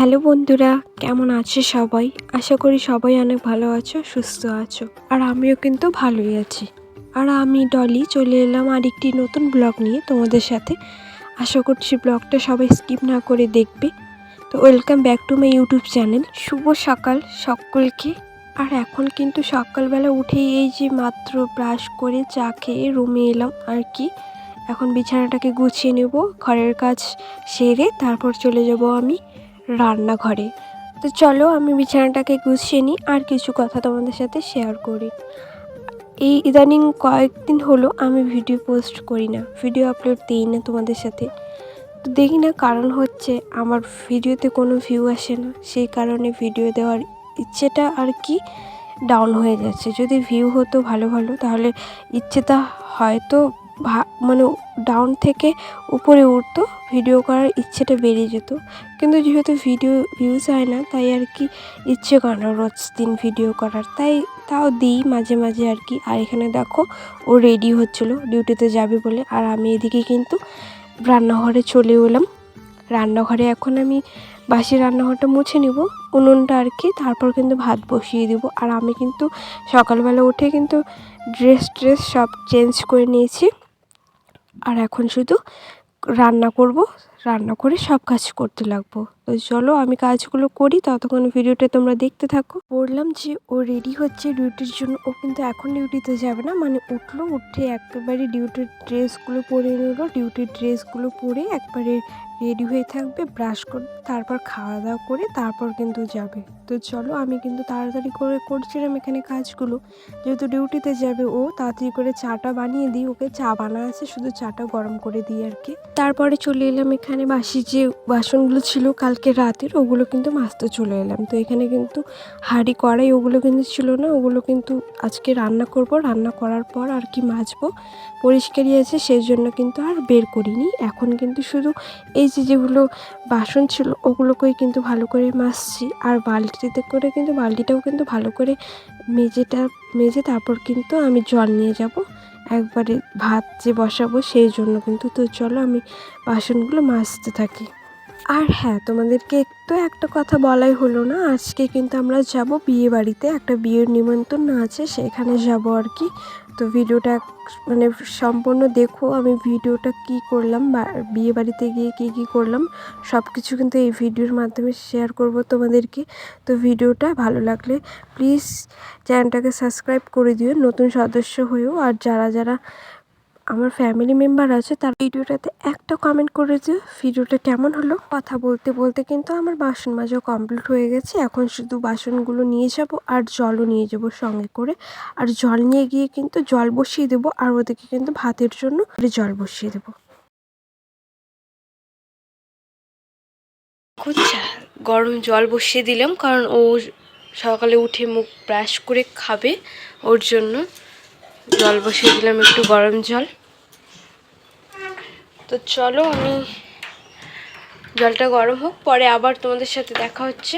Hello বন্ধুরা, কেমন আছো সবাই? আশা করি সবাই অনেক ভালো আছো, সুস্থ আছো। আর আমিও কিন্তু ভালোই আছি। আর আমি ডলি চলে এলাম আরেকটি নতুন ব্লগ নিয়ে তোমাদের সাথে। আশা করছি ব্লগটা সবাই স্কিপ না করে দেখবে। তো welcome back to my YouTube channel. শুভ সকাল সকলকে। আর এখন কিন্তু সকালবেলা উঠেই এই যে মাত্র ব্রাশ করে চা খেয়ে রুমে এলাম আর কি। এখন বিছানাটাকে গুছিয়ে নেব, ঘরের কাজ সেরে তারপর চলে যাব আমি রান্নাঘরে। তো চলো আমি বিছানাটাকে গুছিয়ে নিই আর কিছু কথা তোমাদের সাথে শেয়ার করি। এই ইদানিং কয়েকদিন হলো আমি ভিডিও পোস্ট করি না, ভিডিও আপলোড দিই না তোমাদের সাথে। তো দেখি না, কারণ হচ্ছে আমার ভিডিওতে কোনো ভিউ আসে না, সেই কারণে ভিডিও দেওয়ার ইচ্ছেটা আর কি ডাউন হয়ে যাচ্ছে। যদি ভিউ হতো ভালো ভালো তাহলে ইচ্ছেটা হয়তো মানে ডাউন থেকে উপরে উঠতো, ভিডিও করার ইচ্ছেটা বেড়ে যেত। কিন্তু যেহেতু ভিডিও ভিউজ হয় না, তাই আর কি ইচ্ছে করে না রোজ দিন ভিডিও করার, তাও দিই মাঝে মাঝে আর কি। আর এখানে দেখো ও রেডি হচ্ছিলো ডিউটিতে যাবে বলে, আর আমি এদিকে কিন্তু রান্নাঘরে চলে এলাম। রান্নাঘরে এখন আমি বাসি রান্নাঘরটা মুছে নিব, উনুনটা আর কি, তারপর কিন্তু ভাত বসিয়ে দিব। আর আমি কিন্তু সকালবেলা উঠে কিন্তু ড্রেস সব চেঞ্জ করে নিয়েছি। আর এখন শুধু রান্না করব, রান্না করে সব কাজ করতে লাগবো। তো চলো আমি কাজগুলো করি, ততক্ষণ ভিডিওটা তোমরা দেখতে থাকো। বললাম যে ও রেডি হচ্ছে ডিউটির জন্য। ও কিন্তু এখন ডিউটিতে যাবে না, মানে উঠে একেবারে ডিউটির ড্রেসগুলো পরে নিল, ডিউটির ড্রেসগুলো পরে একবারে রেডি হয়ে থাকবে, ব্রাশ করবে, তারপর খাওয়া দাওয়া করে তারপর কিন্তু যাবে। তো চলো আমি কিন্তু তাড়াতাড়ি করে করছিলাম এখানে কাজগুলো, যেহেতু ডিউটিতে যাবে ও, তাড়াতাড়ি করে চাটা বানিয়ে দিই। ওকে চা বানা আছে, শুধু চাটা গরম করে দিই আর কি। তারপরে চলে এলাম এখানে বাসি যে বাসনগুলো ছিল কালকে রাতের, ওগুলো কিন্তু মাজতে চলে এলাম। তো এখানে কিন্তু হাঁড়ি কড়াই ওগুলো কিন্তু ছিল না, ওগুলো কিন্তু আজকে রান্না করব, রান্না করার পর আর কি মাজবো। পরিষ্কারই আছে, সেই জন্য কিন্তু আর বের করিনি। এখন কিন্তু শুধু এই যেগুলো বাসন ছিল ওগুলোকেই কিন্তু ভালো করে মাজছি। আর বালতিতে করে কিন্তু বালতিটাও কিন্তু ভালো করে মেজে তারপর কিন্তু আমি জল নিয়ে যাব একবারে ভাত যে বসাবো সেই জন্য কিন্তু। তো চলো আমি বাসনগুলো মাজতে থাকি। আর হ্যাঁ, তোমাদেরকে একটু একটা কথা বলাই হলো না, আজকে কিন্তু আমরা যাব বিয়ে বাড়িতে, একটা বিয়ের নিমন্ত্রণ আছে, সেখানে যাব আর কি। তো ভিডিওটা মানে সম্পূর্ণ দেখো, আমি ভিডিওটা কি করলাম বা বিয়ে বাড়িতে গিয়ে কী করলাম সব কিছু কিন্তু এই ভিডিওর মাধ্যমে শেয়ার করব তোমাদেরকে। তো ভিডিওটা ভালো লাগলে প্লিজ চ্যানেলটাকে সাবস্ক্রাইব করে দিও নতুন সদস্য হয়েও। আর যারা আমার ফ্যামিলি মেম্বার আছে তার ভিডিওটাতে একটা কমেন্ট করে দিও ভিডিওটা কেমন হলো। কথা বলতে বলতে কিন্তু আমার বাসন মাজা কমপ্লিট হয়ে গেছে। এখন শুধু বাসনগুলো নিয়ে যাব আর জলও নিয়ে যাব সঙ্গে করে। আর জল নিয়ে গিয়ে কিন্তু জল বসিয়ে দেবো, আর ওদিকে কিন্তু ভাতের জন্য জল বসিয়ে দেবো। গরম জল বসিয়ে দিলাম, কারণ ও সকালে উঠে মুখ ব্রাশ করে খাবে, ওর জন্য জল বসিয়ে দিলাম, একটু গরম জল। তো চলো আমি জলটা গরম হোক, পরে আবার তোমাদের সাথে দেখা হচ্ছে।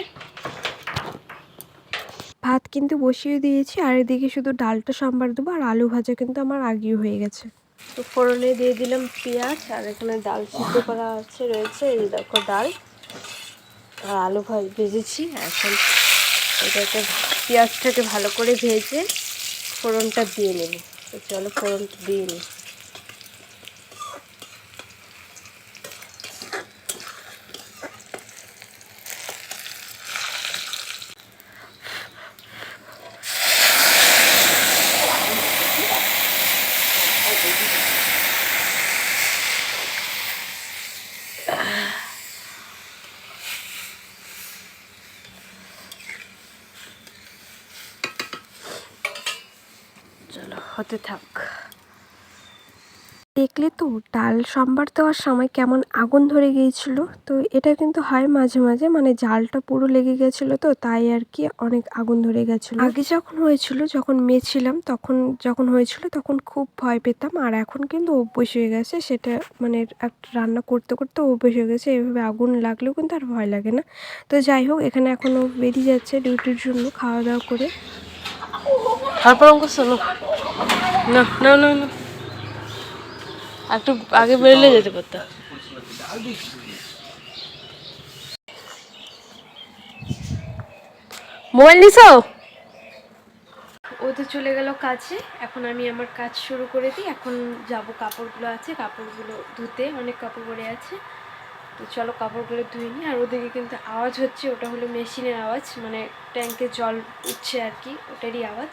ভাত কিন্তু বসিয়ে দিয়েছি, আর এদিকে শুধু ডালটা সম্বার দেবো, আর আলু ভাজা কিন্তু আমার আগেই হয়ে গেছে। তো ফোড়নে দিয়ে দিলাম পেঁয়াজ, আর এখানে ডাল সিদ্ধ করা রয়েছে, এই দেখো ডাল আর আলু ভেজেছি। এখন এটাকে পেঁয়াজটাকে ভালো করে ভেজে ফোড়নটা দিয়ে নেব। তো চলো ফোড়নটা দিয়ে নিই। চলো হতে থাক। দেখলে তো ডাল সম্বার দেওয়ার সময় কেমন আগুন ধরে গিয়েছিল। তো এটা কিন্তু হয় মাঝে মাঝে, মানে জালটা পুরো লেগে গেছিলো, তো তাই আর কি অনেক আগুন ধরে গেছিলো। আগে যখন হয়েছিল, যখন মেয়ে ছিলাম যখন হয়েছিল তখন খুব ভয় পেতাম। আর এখন কিন্তু অভ্যেস হয়ে গেছে, সেটা মানে একটা রান্না করতে করতে অভ্যেস হয়ে গেছে, এভাবে আগুন লাগলেও কিন্তু আর ভয় লাগে না। তো যাই হোক, এখানে এখনও বেরিয়ে যাচ্ছে ডিউটির জন্য খাওয়া দাওয়া করে। তারপর অঙ্ক শোনো না না না না, একটু আগে বেরোলে যেতে পারতাম। মোবাইল নিছো? ও তো চলে গেল কাজে। এখন আমি আমার কাজ শুরু করে দিই। এখন যাব, কাপড়গুলো আছে, কাপড়গুলো ধুতে, অনেক কাপড় পরে আছে। তো চলো কাপড়গুলো ধুয়ে নিই। আর ওদিকে কিন্তু আওয়াজ হচ্ছে, ওটা হলো মেশিনের আওয়াজ, মানে ট্যাঙ্কে জল উঠছে আর কি, ওটারই আওয়াজ।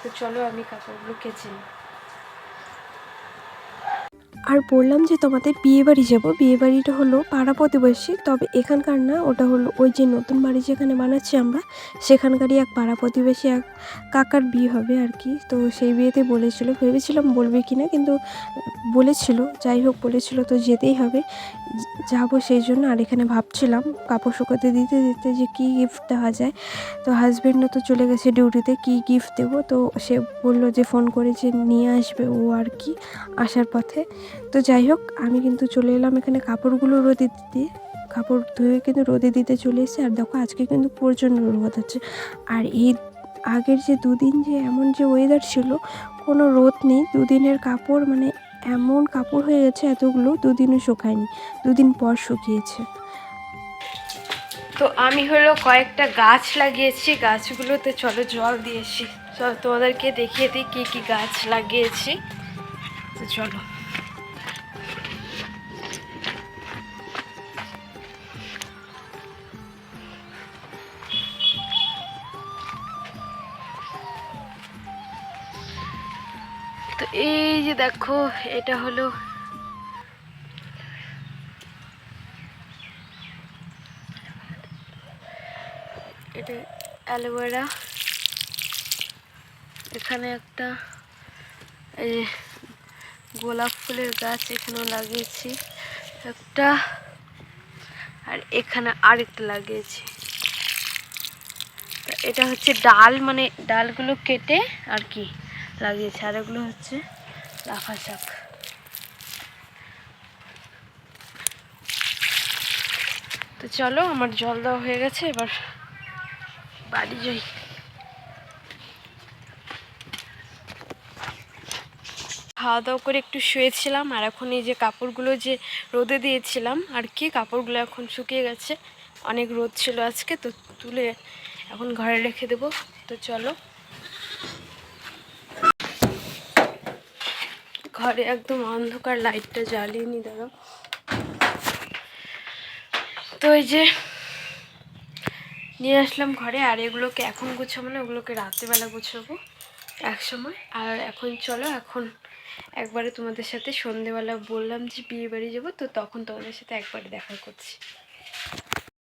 তো চলো আমি কাপড়গুলো কেচে নিই। আর বললাম যে তোমাদের বিয়েবাড়ি যাব, বিয়েবাড়িটা হলো পাড়া প্রতিবেশী, তবে এখানকার না, ওটা হলো ওই যে নতুন বাড়ি যেখানে বানাচ্ছি আমরা, সেখানকারই এক পাড়া প্রতিবেশী এক কাকার বিয়ে হবে আর কি। তো সেই বিয়েতে বলেছিল, ভেবেছিলাম বলবে কি না, কিন্তু বলেছিল, যাই হোক বলেছিল, তো যেতেই হবে, যাবো সেই জন্য। আর এখানে ভাবছিলাম কাপড় শুকোতে দিতে দিতে যে কী গিফট দেওয়া যায়। তো হাজব্যান্ডও তো চলে গেছে ডিউটিতে, কী গিফট দেবো, তো সে বললো যে ফোন করে যে নিয়ে আসবে ও আর কি আসার পথে। তো যাই হোক, আমি কিন্তু চলে এলাম এখানে কাপড়গুলো রোদে দিতে, কাপড় ধুয়ে কিন্তু রোদে দিতে চলে এসেছি। আর দেখো আজকে কিন্তু প্রচণ্ড রোদ হচ্ছে। আর এই আগের যে দুদিন যে এমন যে ওয়েদার ছিল, কোনো রোদ নেই, দুদিনের কাপড় মানে এমন কাপড় হয়ে গেছে এতগুলো, দুদিনও শুকায়নি, দুদিন পর শুকিয়েছে। তো আমি হলো কয়েকটা গাছ লাগিয়েছি, গাছগুলোতে চলো জল দিয়েছি, চলো তোমাদেরকে দেখিয়ে দিই কী কী গাছ লাগিয়েছি। তো চলো, তো এই যে দেখো, এটা হলো এটা অ্যালোভেরা, এখানে একটা এই গোলাপ ফুলের গাছ এখানেও লাগিয়েছি একটা, আর এখানে আরেকটা লাগিয়েছি। এটা হচ্ছে ডাল, মানে ডালগুলো কেটে আর কি লাগিয়েছে। আর এগুলো হচ্ছে লাফা শাক। তো চলো, আমার জল দেওয়া হয়ে গেছে, এবার বাড়ি যাই। খাওয়া দাওয়া করে একটু শুয়েছিলাম, আর এখন এই যে কাপড়গুলো যে রোদে দিয়েছিলাম আর কি, কাপড়গুলো এখন শুকিয়ে গেছে, অনেক রোদ ছিল আজকে, তো তুলে এখন ঘরে রেখে দেবো। তো চলো, ঘরে একদম অন্ধকার, লাইটটা জ্বালিয়ে নি দাঁড়াও। তো এই যে নিয়ে আসলাম ঘরে, আর এগুলোকে এখন গুছাবো না, ওগুলোকে রাত্রেবেলা গুছাবো এক সময়। আর এখন চলো, এখন একবারে তোমাদের সাথে সন্ধেবেলা বললাম যে বিয়ে বাড়ি যাবো, তো তখন তোমাদের সাথে একবারে দেখা করছি।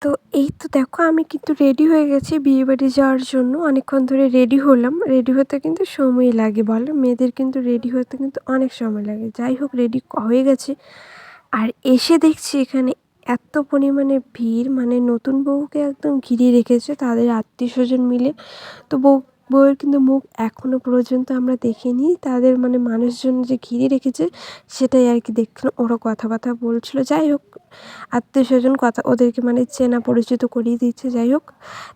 তো এই তো দেখো, আমি কিন্তু রেডি হয়ে গেছি বিয়ে বাড়ি যাওয়ার জন্য। অনেকক্ষণ ধরে রেডি হলাম, রেডি হতে কিন্তু সময় লাগে বলো, মেয়েদের কিন্তু রেডি হতে কিন্তু অনেক সময় লাগে। যাই হোক, রেডি হয়ে গেছে। আর এসে দেখছি এখানে এত পরিমাণে ভিড়, মানে নতুন বউকে একদম ঘিরে রেখেছে তাদের আত্মীয় স্বজন মিলে। তো বউয়ের কিন্তু মুখ এখনো পর্যন্ত আমরা দেখিনি, তাদের মানে মানুষজন যে ঘিরে রেখেছে সেটাই আর কি দেখলাম। ওরা কথাবার্তা বলছিল, যাই হোক আত্মীয় স্বজন কথা ওদেরকে মানে চেনা পরিচিত করিয়ে দিচ্ছে। যাই হোক,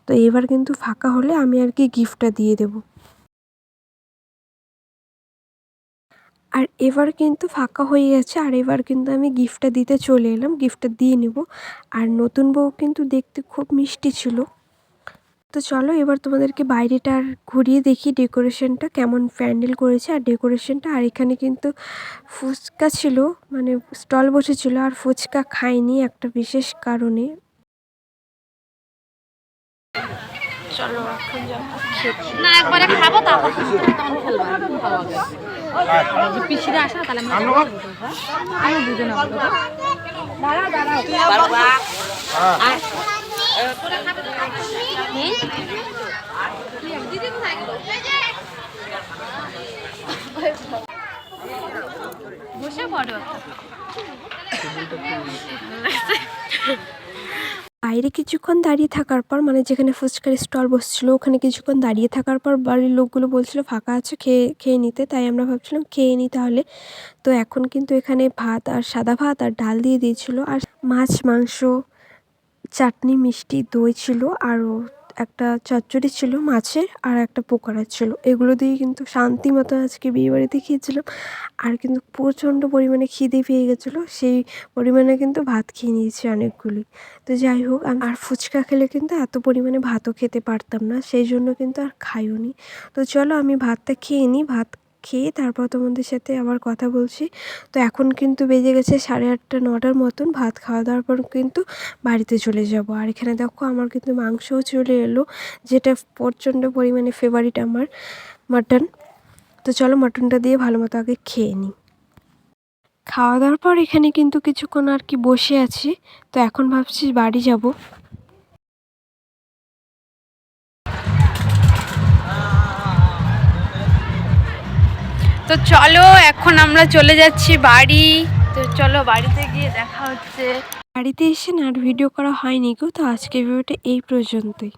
তো এবার কিন্তু ফাঁকা হলে আমি আর কি গিফটটা দিয়ে দেবো। আর এবার কিন্তু ফাঁকা হয়ে গেছে, আর এবার কিন্তু আমি গিফটটা দিতে চলে এলাম, গিফটটা দিয়ে নেব। আর নতুন বউ কিন্তু দেখতে খুব মিষ্টি ছিল। তো চলো এবার তোমাদেরকে বাইরেটা আর ঘুরিয়ে দেখি, ডেকোরেশনটা কেমন প্যান্ডেল করেছে আর ডেকোরেশনটা। আর এখানে কিন্তু ফুচকা ছিল, মানে স্টল বসেছিল, আর ফুচকা খাইনি একটা বিশেষ কারণে। চলো এখন যাবো না, একবারে খাবো তারপর তখন খেলবো। যদি পিছিয়ে আসে না তাহলে আমি দুজন দাঁড়া দাঁড়া বসে পড়ো। বাইরে কিছুক্ষণ দাঁড়িয়ে থাকার পর, মানে যেখানে ফুচকার স্টল বসছিল ওখানে কিছুক্ষণ দাঁড়িয়ে থাকার পর বাড়ির লোকগুলো বলছিল ফাঁকা আছে, খেয়ে নিতে, তাই আমরা ভাবছিলাম খেয়ে নিই তাহলে। তো এখন কিন্তু এখানে ভাত আর সাদা ভাত আর ডাল দিয়ে দিয়েছিল, আর মাছ মাংস চাটনি মিষ্টি দই ছিল, আরও একটা চচ্চড়ি ছিল মাছের, আর একটা পকোড়া ছিল। এগুলো দিয়ে কিন্তু শান্তি মতো আজকে বিয়েবাড়িতে খেয়েছিলাম। আর কিন্তু প্রচণ্ড পরিমাণে খিদে পেয়ে গেছিলো, সেই পরিমাণে কিন্তু ভাত খেয়ে নিয়েছি অনেকগুলি। তো যাই হোক, আর ফুচকা খেলে কিন্তু এত পরিমাণে ভাতও খেতে পারতাম না, সেই জন্য কিন্তু আর খাইও নি। তো চলো আমি ভাতটা খেয়ে নিই, ভাত খেয়ে তারপর তোমাদের সাথে আবার কথা বলছি। তো এখন কিন্তু বেজে গেছে 8:30 9টার মতন। ভাত খাওয়া দাওয়ার পর কিন্তু বাড়িতে চলে যাব। আর এখানে দেখো আমার কিন্তু মাংসও চলে এলো, যেটা প্রচণ্ড পরিমাণে ফেভারিট আমার, মাটন। তো চলো মাটনটা দিয়ে ভালো মতো আগে খেয়ে নিই। খাওয়া দাওয়ার পর এখানে কিন্তু কিছুক্ষণ আর কি বসে আছি। তো এখন ভাবছি বাড়ি যাব। তো চলো এখন আমরা চলে যাচ্ছি বাড়ি। তো চলো বাড়িতে গিয়ে দেখা হচ্ছে। বাড়িতে এসে না আর ভিডিও করা হয়নি গো। তো আজকে ভিডিওটা এই পর্যন্তই।